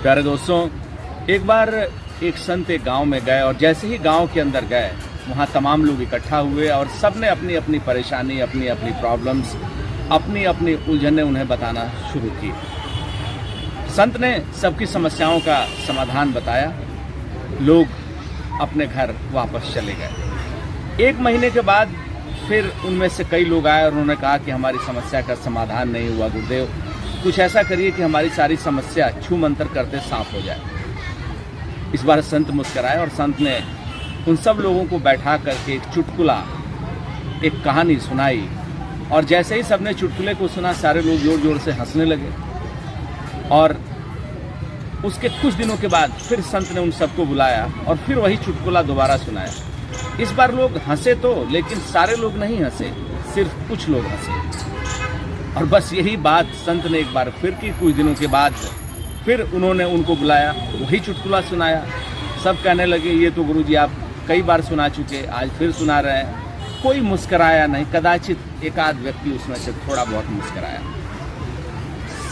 प्यारे दोस्तों, एक बार एक संत एक गांव में गए और जैसे ही गांव के अंदर गए वहां तमाम लोग इकट्ठा हुए और सबने अपनी अपनी परेशानी, अपनी अपनी प्रॉब्लम्स, अपनी अपनी उलझनें उन्हें बताना शुरू की। संत ने सबकी समस्याओं का समाधान बताया। लोग अपने घर वापस चले गए। 1 महीने के बाद फिर उनमें से कई लोग आए और उन्होंने कहा कि हमारी समस्या का समाधान नहीं हुआ गुरुदेव, कुछ ऐसा करिए कि हमारी सारी समस्या छू मंतर करते साफ हो जाए। इस बार संत मुस्कराए और संत ने उन सब लोगों को बैठा करके एक चुटकुला, एक कहानी सुनाई और जैसे ही सबने चुटकुले को सुना सारे लोग जोर जोर से हंसने लगे। और उसके कुछ दिनों के बाद फिर संत ने उन सबको बुलाया और फिर वही चुटकुला दोबारा सुनाया। इस बार लोग हंसे तो, लेकिन सारे लोग नहीं हंसे, सिर्फ कुछ लोग हंसे। और बस यही बात संत ने एक बार फिर की। कुछ दिनों के बाद फिर उन्होंने उनको बुलाया, वही चुटकुला सुनाया। सब कहने लगे ये तो गुरुजी आप कई बार सुना चुके, आज फिर सुना रहे हैं। कोई मुस्कराया नहीं, कदाचित एक आध व्यक्ति उसमें से थोड़ा बहुत मुस्कराया।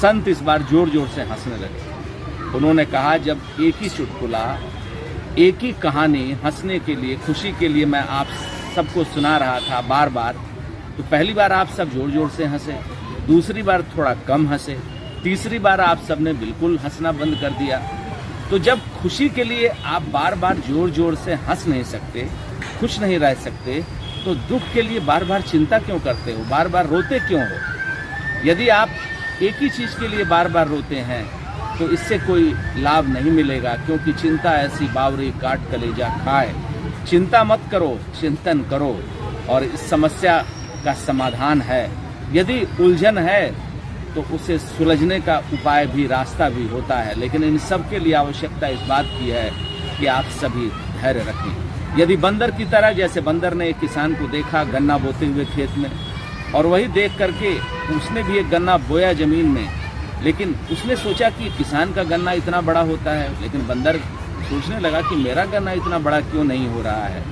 संत इस बार जोर जोर से हंसने लगे। उन्होंने कहा, जब एक ही चुटकुला, एक ही कहानी हंसने के लिए, खुशी के लिए मैं आप सबको सुना रहा था बार बार, तो पहली बार आप सब जोर जोर से हंसे, दूसरी बार थोड़ा कम हंसे, तीसरी बार आप सबने बिल्कुल हंसना बंद कर दिया। तो जब खुशी के लिए आप बार बार जोर जोर से हंस नहीं सकते, खुश नहीं रह सकते, तो दुख के लिए बार बार चिंता क्यों करते हो, बार बार रोते क्यों हो? यदि आप एक ही चीज़ के लिए बार बार रोते हैं तो इससे कोई लाभ नहीं मिलेगा, क्योंकि चिंता ऐसी बावरी काट कलेजा खाए। चिंता मत करो, चिंतन करो और इस समस्या का समाधान है। यदि उलझन है तो उसे सुलझने का उपाय भी, रास्ता भी होता है। लेकिन इन सब के लिए आवश्यकता इस बात की है कि आप सभी धैर्य रखें। यदि बंदर की तरह, जैसे बंदर ने एक किसान को देखा गन्ना बोते हुए खेत में, और वही देख करके उसने भी एक गन्ना बोया जमीन में, लेकिन उसने सोचा कि किसान का गन्ना इतना बड़ा होता है, लेकिन बंदर सोचने लगा कि मेरा गन्ना इतना बड़ा क्यों नहीं हो रहा है।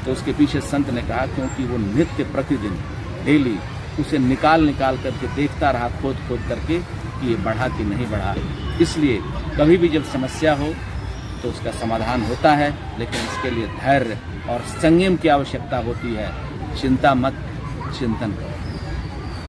तो उसके पीछे संत ने कहा, क्योंकि वो नित्य प्रतिदिन डेली उसे निकाल करके देखता रहा, खोद करके कि ये बढ़ा कि नहीं बढ़ा। इसलिए कभी भी जब समस्या हो तो उसका समाधान होता है, लेकिन इसके लिए धैर्य और संयम की आवश्यकता होती है। चिंता मत, चिंतन करो।